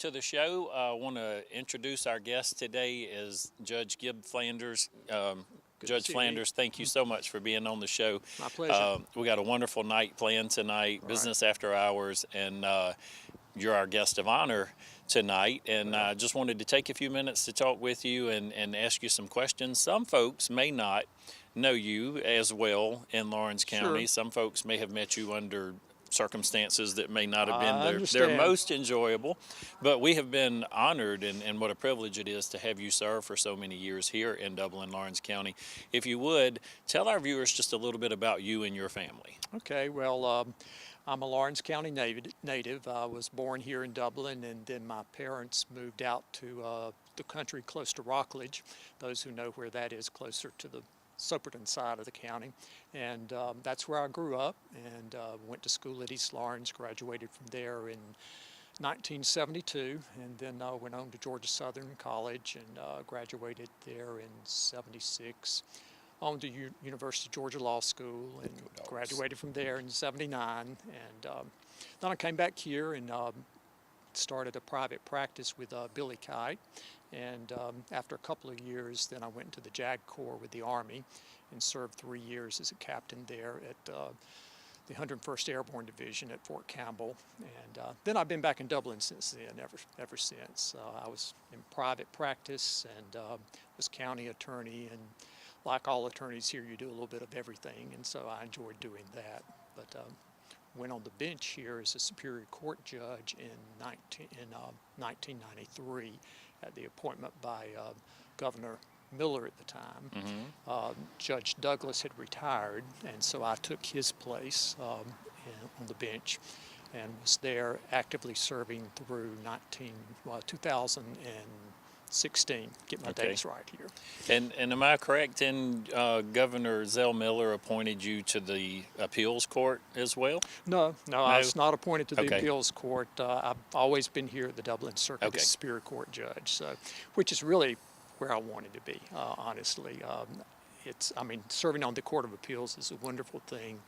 to the show. I want to introduce our guest today is Judge Gib Flanders. Judge Flanders, thank you so much for being on the show. My pleasure. We got a wonderful night planned tonight, business after hours, and you're our guest of honor tonight. And I just wanted to take a few minutes to talk with you and ask you some questions. Some folks may not know you as well in Lawrence County. Sure. Some folks may have met you under circumstances that may not have been their understand. most enjoyable, but we have been honored and what a privilege it is to have you serve for so many years here in Dublin, Lawrence County. If you would, tell our viewers just a little bit about you and your family. Okay, well, I'm a Lawrence County native. I was born here in Dublin, and then my parents moved out to the country close to Rockledge. Those who know where that is, closer to the Soperton side of the county, and that's where I grew up, and went to school at East Lawrence, graduated from there in 1972, and then went on to Georgia Southern College and graduated there in 76, on to University of Georgia Law School, and graduated from there in 79, and then I came back here and started a private practice with Billy Kite. And after a couple of years, then I went into the JAG Corps with the Army and served 3 years as a captain there at the 101st Airborne Division at Fort Campbell. And then I've been back in Dublin since then, ever since. I was in private practice and was county attorney. And like all attorneys here, you do a little bit of everything. And so I enjoyed doing that. But went on the bench here as a Superior Court judge in 1993 at the appointment by Governor Miller at the time. Judge Douglas had retired, and so I took his place on the bench and was there actively serving through 2016. Get my dates right here. And am I correct in Governor Zell Miller appointed you to the appeals court as well? No, I was not appointed to the appeals court. I've always been here at the Dublin Circuit as Superior Court judge, so which is really where I wanted to be, honestly. Serving on the Court of Appeals is a wonderful thing,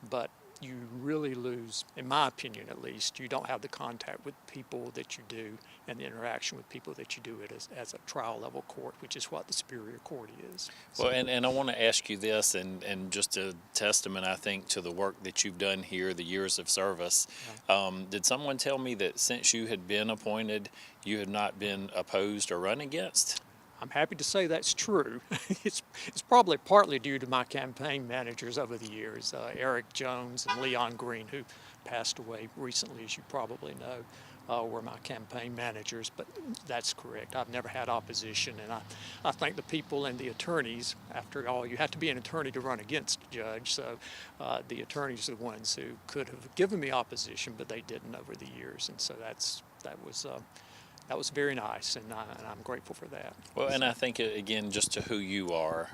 but you really lose, in my opinion at least, you don't have the contact with people that you do and the interaction with people that you do as a trial level court, which is what the Superior Court is. Well, and I want to ask you this, and just a testament, I think, to the work that you've done here, the years of service. Did someone tell me that since you had been appointed, you had not been opposed or run against? I'm happy to say that's true. It's probably partly due to my campaign managers over the years, Eric Jones and Leon Green, who passed away recently, as you probably know, were my campaign managers, but that's correct. I've never had opposition, and I think the people and the attorneys, after all, you have to be an attorney to run against a judge, so the attorneys are the ones who could have given me opposition, but they didn't over the years, and so that was very nice, and I'm grateful for that. Well, and I think, again, just to who you are,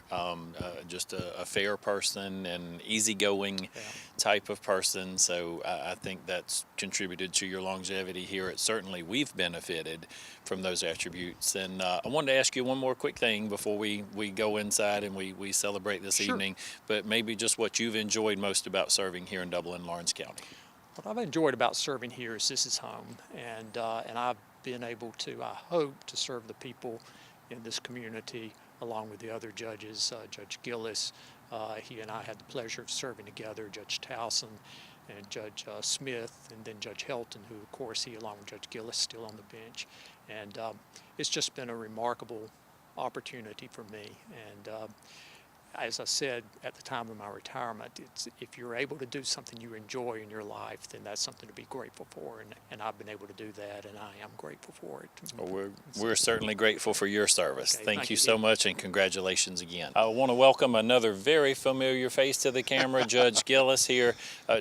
just a fair person and easygoing type of person, so I think that's contributed to your longevity here. Certainly, we've benefited from those attributes. And I wanted to ask you one more quick thing before we go inside and we celebrate this evening, but maybe just what you've enjoyed most about serving here in Dublin, Lawrence County. What I've enjoyed about serving here is this is home, and I've been able to, I hope, to serve the people in this community along with the other judges. Judge Gillis, he and I had the pleasure of serving together, Judge Towson and Judge Smith, and then Judge Helton, who of course he along with Judge Gillis still on the bench. And it's just been a remarkable opportunity for me. And as I said at the time of my retirement, if you're able to do something you enjoy in your life, then that's something to be grateful for, and I've been able to do that, and I am grateful for it. Well, we're certainly grateful for your service. Okay, thank you so much, and congratulations again. I want to welcome another very familiar face to the camera, Judge Gillis here.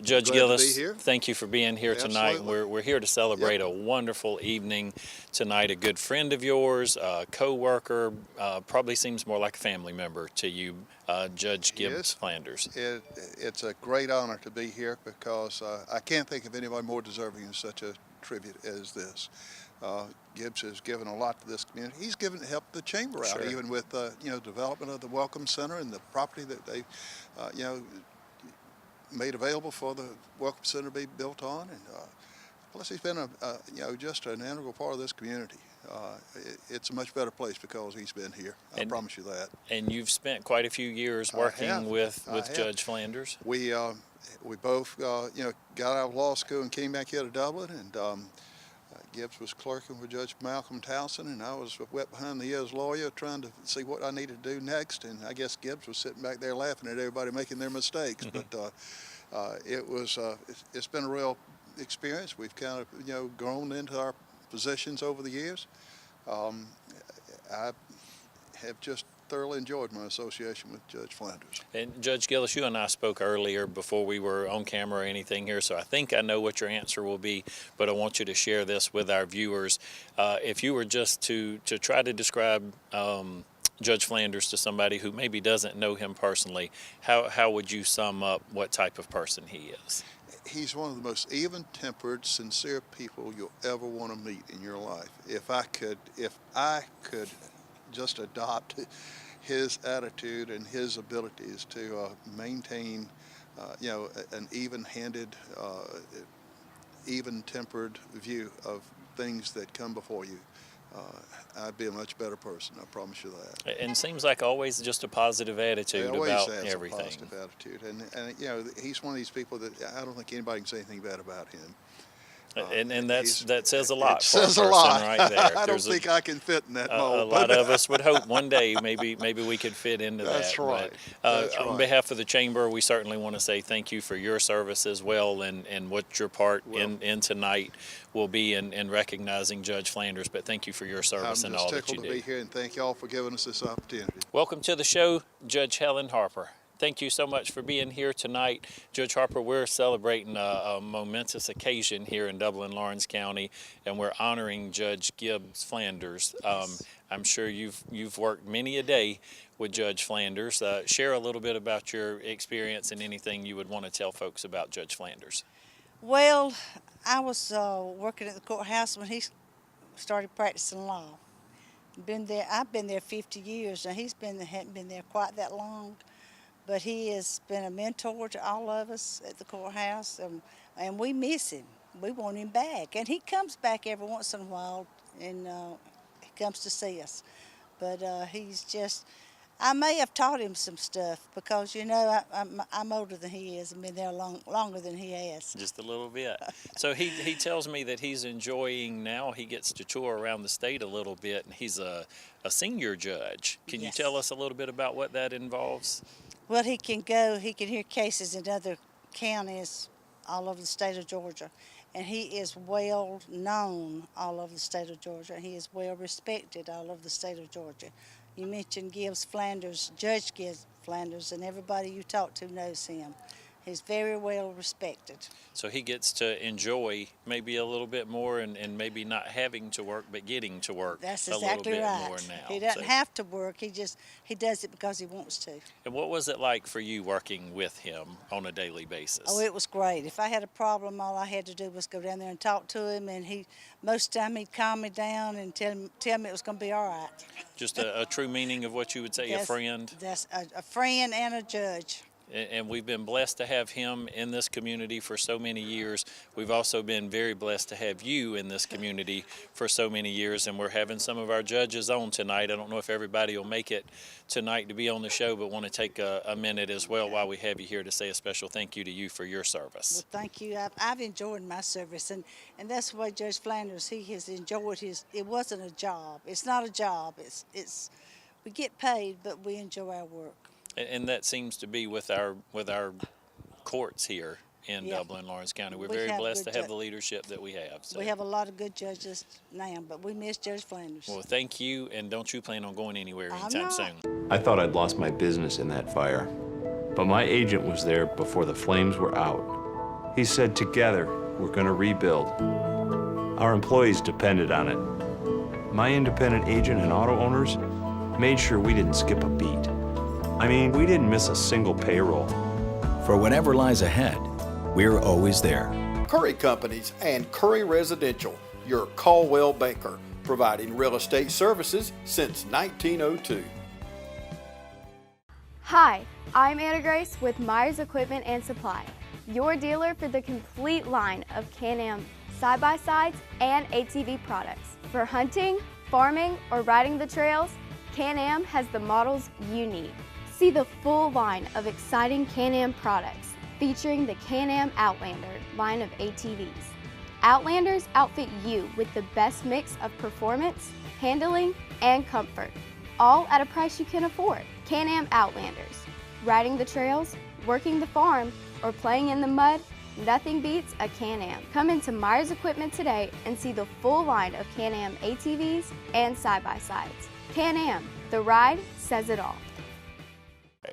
Judge Gillis, thank you for being here tonight. We're here to celebrate a wonderful evening tonight. A good friend of yours, a co-worker, probably seems more like a family member to you, Judge Gibbs Flanders. It's a great honor to be here because I can't think of anyone more deserving of such a tribute as this. Gibbs has given a lot to this community. He's helped the chamber out, even with development of the Welcome Center and the property that they made available for the Welcome Center to be built on. And Plus, he's been just an integral part of this community. It's a much better place because he's been here. I promise you that. And you've spent quite a few years working with Judge Flanders. We both got out of law school and came back here to Dublin, and Gibbs was clerking with Judge Malcolm Towson, and I was wet behind the ears lawyer trying to see what I needed to do next. And I guess Gibbs was sitting back there laughing at everybody making their mistakes. But it's been a real experience. We've kind of grown into our positions over the years. I have just thoroughly enjoyed my association with Judge Flanders. And Judge Gillis, you and I spoke earlier before we were on camera or anything here, so I think I know what your answer will be, but I want you to share this with our viewers. If you were just to try to describe Judge Flanders to somebody who maybe doesn't know him personally, how would you sum up what type of person he is? He's one of the most even-tempered, sincere people you'll ever want to meet in your life. If I could just adopt his attitude and his abilities to maintain, an even-handed, even-tempered view of things that come before you, I'd be a much better person. I promise you that. And seems like always just a positive attitude about everything. A positive attitude, and he's one of these people that I don't think anybody can say anything bad about him. And that says a lot. It for says a a lot. Right there. I don't think I can fit in that mold. A lot of us would hope one day maybe we could fit into that. That's right. On behalf of the Chamber, we certainly want to say thank you for your service as well, and what your part in tonight will be in recognizing Judge Flanders. But thank you for your service and all that you do. I'm just tickled to be here, and thank you all for giving us this opportunity. Welcome to the show, Judge Helen Harper. Thank you so much for being here tonight. Judge Harper, we're celebrating a momentous occasion here in Dublin, Lawrence County, and we're honoring Judge Gibbs Flanders. I'm sure you've worked many a day with Judge Flanders. Share a little bit about your experience and anything you would want to tell folks about Judge Flanders. Well, I was working at the courthouse when he started practicing law. I've been there 50 years, and hadn't been there quite that long. But he has been a mentor to all of us at the courthouse, and we miss him. We want him back. And he comes back every once in a while, and he comes to see us. But he's just, I may have taught him some stuff because, I'm older than he is and been there longer than he has. Just a little bit. So he tells me that he's enjoying now. He gets to tour around the state a little bit, and he's a senior judge. Can you tell us a little bit about what that involves? Well, he can hear cases in other counties all over the state of Georgia. And he is well known all over the state of Georgia. He is well respected all over the state of Georgia. You mentioned Gibbs Flanders, Judge Gibbs Flanders, and everybody you talk to knows him. He's very well respected. So he gets to enjoy maybe a little bit more and maybe not having to work, but getting to work That's a exactly little bit right. more now. He doesn't have to work. He does it because he wants to. And what was it like for you working with him on a daily basis? Oh, it was great. If I had a problem, all I had to do was go down there and talk to him, and most of the time he'd calm me down and tell me it was going to be all right. Just a true meaning of what you would say, a friend? That's a friend and a judge. And we've been blessed to have him in this community for so many years. We've also been very blessed to have you in this community for so many years, and we're having some of our judges on tonight. I don't know if everybody will make it tonight to be on the show, but want to take a minute as well while we have you here to say a special thank you to you for your service. Well, thank you. I've enjoyed my service, and that's the way Judge Flanders, he has enjoyed his. It wasn't a job. It's not a job. It's we get paid, but we enjoy our work. And that seems to be with our courts here in Dublin, Lawrence County. We're very blessed to have the leadership that we have. So. We have a lot of good judges now, but we miss Judge Flanders. Well, thank you, and don't you plan on going anywhere anytime soon? I thought I'd lost my business in that fire, but my agent was there before the flames were out. He said, together, we're going to rebuild. Our employees depended on it. My independent agent and auto owners made sure we didn't skip a beat. I mean, we didn't miss a single payroll. For whatever lies ahead, we're always there. Curry Companies and Curry Residential, your Caldwell banker, providing real estate services since 1902. Hi, I'm Anna Grace with Myers Equipment and Supply, your dealer for the complete line of Can-Am side-by-sides, and ATV products. For hunting, farming, or riding the trails, Can-Am has the models you need. See the full line of exciting Can-Am products featuring the Can-Am Outlander line of ATVs. Outlanders outfit you with the best mix of performance, handling, and comfort, all at a price you can afford. Can-Am Outlanders. Riding the trails, working the farm, or playing in the mud, nothing beats a Can-Am. Come into Myers Equipment today and see the full line of Can-Am ATVs and side-by-sides. Can-Am, the ride says it all.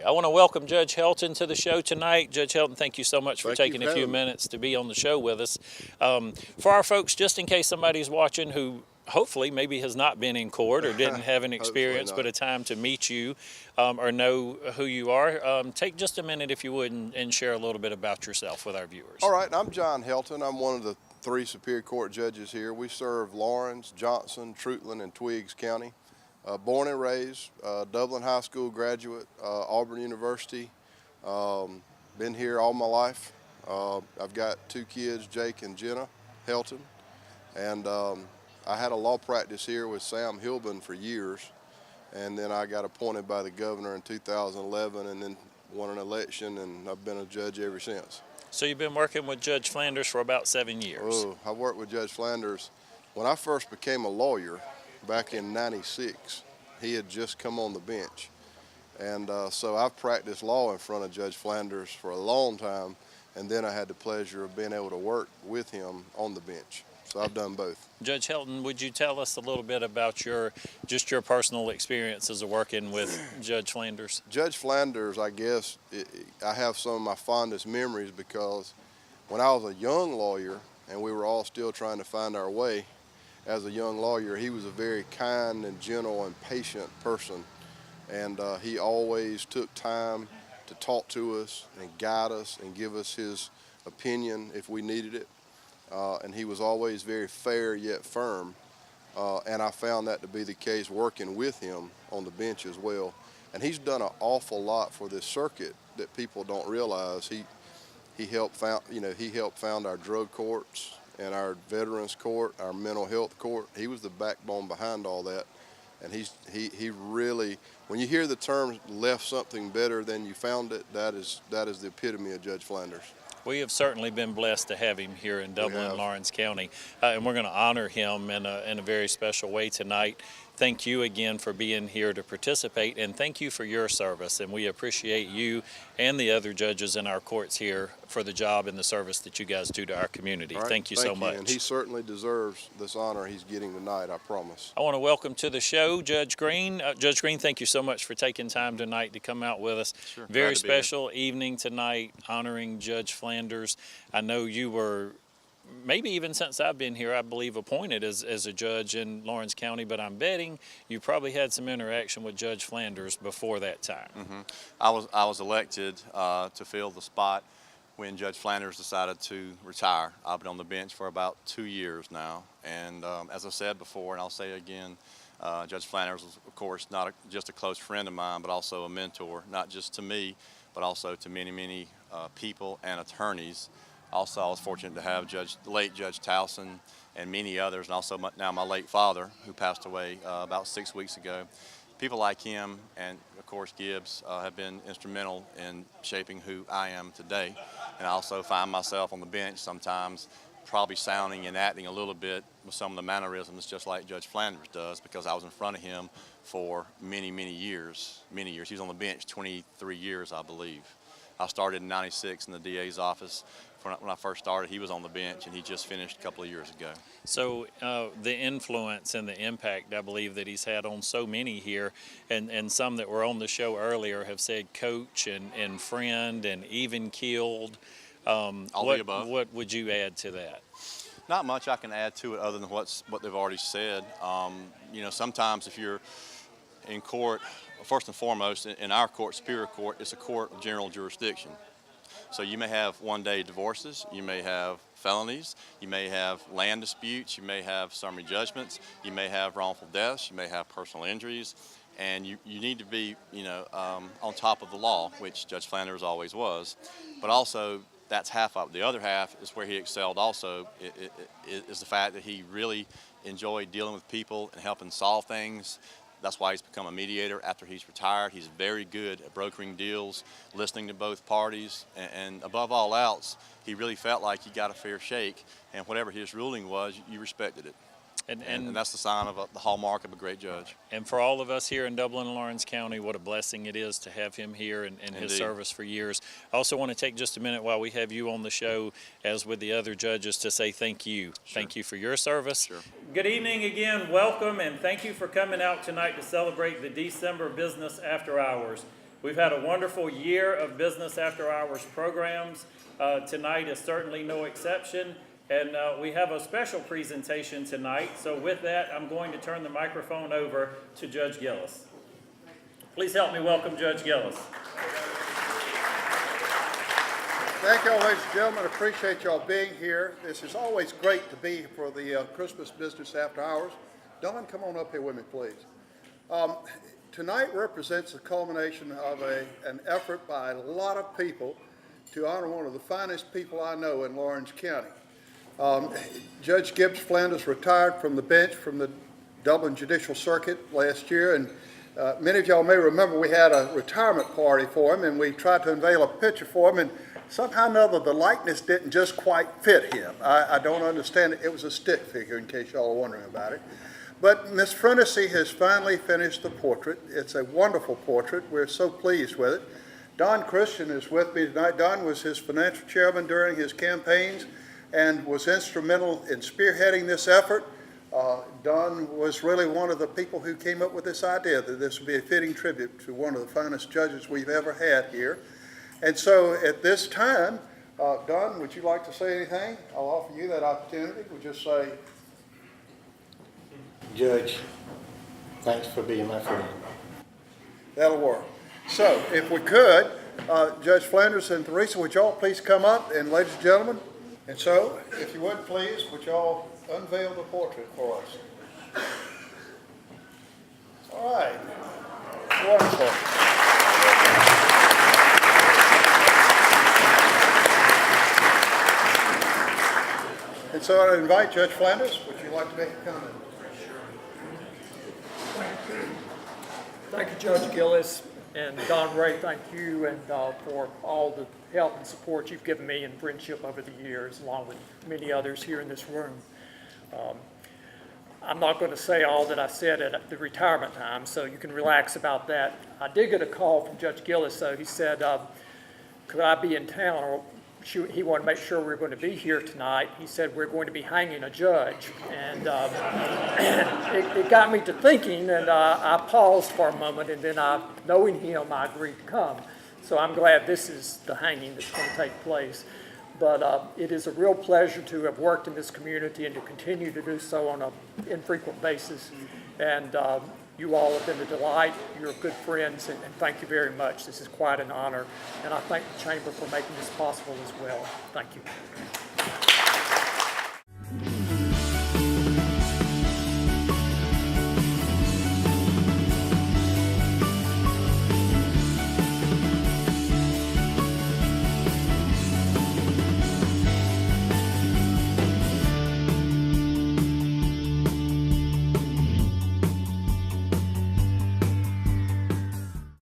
I want to welcome Judge Helton to the show tonight. Judge Helton, thank you so much for taking a few minutes to be on the show with us. For our folks, just in case somebody's watching who hopefully maybe has not been in court or didn't have an experience but a time to meet you or know who you are, take just a minute if you would and share a little bit about yourself with our viewers. All right, I'm John Helton. I'm one of the 3 Superior Court judges here. We serve Lawrence, Johnson, Treutlen, and Twiggs County. Born and raised, Dublin High School graduate, Auburn University. Been here all my life. I've got 2 kids, Jake and Jenna Helton. And I had a law practice here with Sam Hilbin for years. And then I got appointed by the governor in 2011 and then won an election, and I've been a judge ever since. So you've been working with Judge Flanders for about 7 years. Oh, I worked with Judge Flanders when I first became a lawyer. Back in '96, he had just come on the bench. And so I've practiced law in front of Judge Flanders for a long time, and then I had the pleasure of being able to work with him on the bench. So I've done both. Judge Helton, would you tell us a little bit about your personal experiences of working with Judge Flanders? Judge Flanders, I guess, I have some of my fondest memories because when I was a young lawyer and we were all still trying to find our way, as a young lawyer, he was a very kind and gentle and patient person, and he always took time to talk to us and guide us and give us his opinion if we needed it, and he was always very fair yet firm, and I found that to be the case working with him on the bench as well. And he's done an awful lot for this circuit that people don't realize. He helped found our drug courts and our veterans court, our mental health court. He was the backbone behind all that. And he really, when you hear the term left something better than you found it, that is the epitome of Judge Flanders. We have certainly been blessed to have him here in Dublin, Lawrence County, and we're going to honor him in a very special way tonight. Thank you again for being here to participate, and thank you for your service. And we appreciate you and the other judges in our courts here for the job and the service that you guys do to our community. Right. Thank you so much. And he certainly deserves this honor he's getting tonight, I promise. I want to welcome to the show Judge Green. Judge Green, thank you so much for taking time tonight to come out with us. Sure. Very special evening tonight honoring Judge Flanders. I know you were, maybe even since I've been here, I believe appointed as a judge in Lawrence County, but I'm betting you probably had some interaction with Judge Flanders before that time. Mm-hmm. I was elected to fill the spot when Judge Flanders decided to retire. I've been on the bench for about 2 years now, and as I said before, and I'll say again, Judge Flanders was, of course, not just a close friend of mine, but also a mentor, not just to me, but also to many, many people and attorneys. Also, I was fortunate to have the late Judge Towson and many others, and also now my late father, who passed away about 6 weeks ago. People like him and, of course, Gibbs have been instrumental in shaping who I am today. And I also find myself on the bench sometimes probably sounding and acting a little bit with some of the mannerisms just like Judge Flanders does, because I was in front of him for many, many years. Many years. He was on the bench 23 years, I believe. I started in '96 in the DA's office. When I first started, he was on the bench, and he just finished a couple of years ago. So the influence and the impact, I believe, that he's had on so many here, and some that were on the show earlier have said coach and friend and even killed. All the above. What would you add to that? Not much I can add to it other than what they've already said. You know, sometimes if you're in court, first and foremost, in our court, Superior Court, it's a court of general jurisdiction. So you may have one-day divorces, you may have felonies, you may have land disputes, you may have summary judgments, you may have wrongful deaths, you may have personal injuries, and you need to be, on top of the law, which Judge Flanders always was. But also, That's half of it. The other half is where he excelled also, is the fact that he really enjoyed dealing with people and helping solve things. That's why he's become a mediator after he's retired. He's very good at brokering deals, listening to both parties, and above all else, he really felt like he got a fair shake, and whatever his ruling was, you respected it. And that's the sign of the hallmark of a great judge. And for all of us here in Dublin and Lawrence County, what a blessing it is to have him here and his service for years. I also want to take just a minute while we have you on the show, as with the other judges, to say thank you. Sure. Thank you for your service. Sure. Good evening again, welcome, and thank you for coming out tonight to celebrate the December Business After Hours. We've had a wonderful year of Business After Hours programs. Tonight is certainly no exception. And we have a special presentation tonight. So with that, I'm going to turn the microphone over to Judge Gillis. Please help me welcome Judge Gillis. Thank you all, ladies and gentlemen. I appreciate y'all being here. This is always great to be for the Christmas Business After Hours. Don, come on up here with me, please. Tonight represents the culmination of an effort by a lot of people to honor one of the finest people I know in Lawrence County. Judge Gibbs Flanders retired from the bench from the Dublin Judicial Circuit last year, and many of y'all may remember we had a retirement party for him, and we tried to unveil a picture for him, and somehow or another the likeness didn't just quite fit him. I don't understand it. It was a stick figure, in case y'all are wondering about it. But Ms. Furnessy has finally finished the portrait. It's a wonderful portrait. We're so pleased with it. Don Christian is with me tonight. Don was his financial chairman during his campaigns and was instrumental in spearheading this effort. Don was really one of the people who came up with this idea that this would be a fitting tribute to one of the finest judges we've ever had here. And so at this time, Don, would you like to say anything? I'll offer you that opportunity. We'll just say, Judge, thanks for being my friend. that'll work. So if we could, Judge Flanders and Theresa, would y'all please come up, and ladies and gentlemen, and so, if you would please, would y'all unveil the portrait for us? All right. Wonderful. And so I invite Judge Flanders. Would you like to make a comment? Thank you, Judge Gillis, and Don Ray, thank you and for all the help and support you've given me in friendship over the years, along with many others here in this room. I'm not going to say all that I said at the retirement time, so you can relax about that. I did get a call from Judge Gillis, though. He said, could I be in town? Or he wanted to make sure we were going to be here tonight. He said, we're going to be hanging a judge. And it got me to thinking, and I paused for a moment, and then knowing him, I agreed to come. So I'm glad this is the hanging that's going to take place. But it is a real pleasure to have worked in this community and to continue to do so on an infrequent basis. And you all have been a delight. You're good friends, and thank you very much. This is quite an honor. And I thank the Chamber for making this possible as well. Thank you.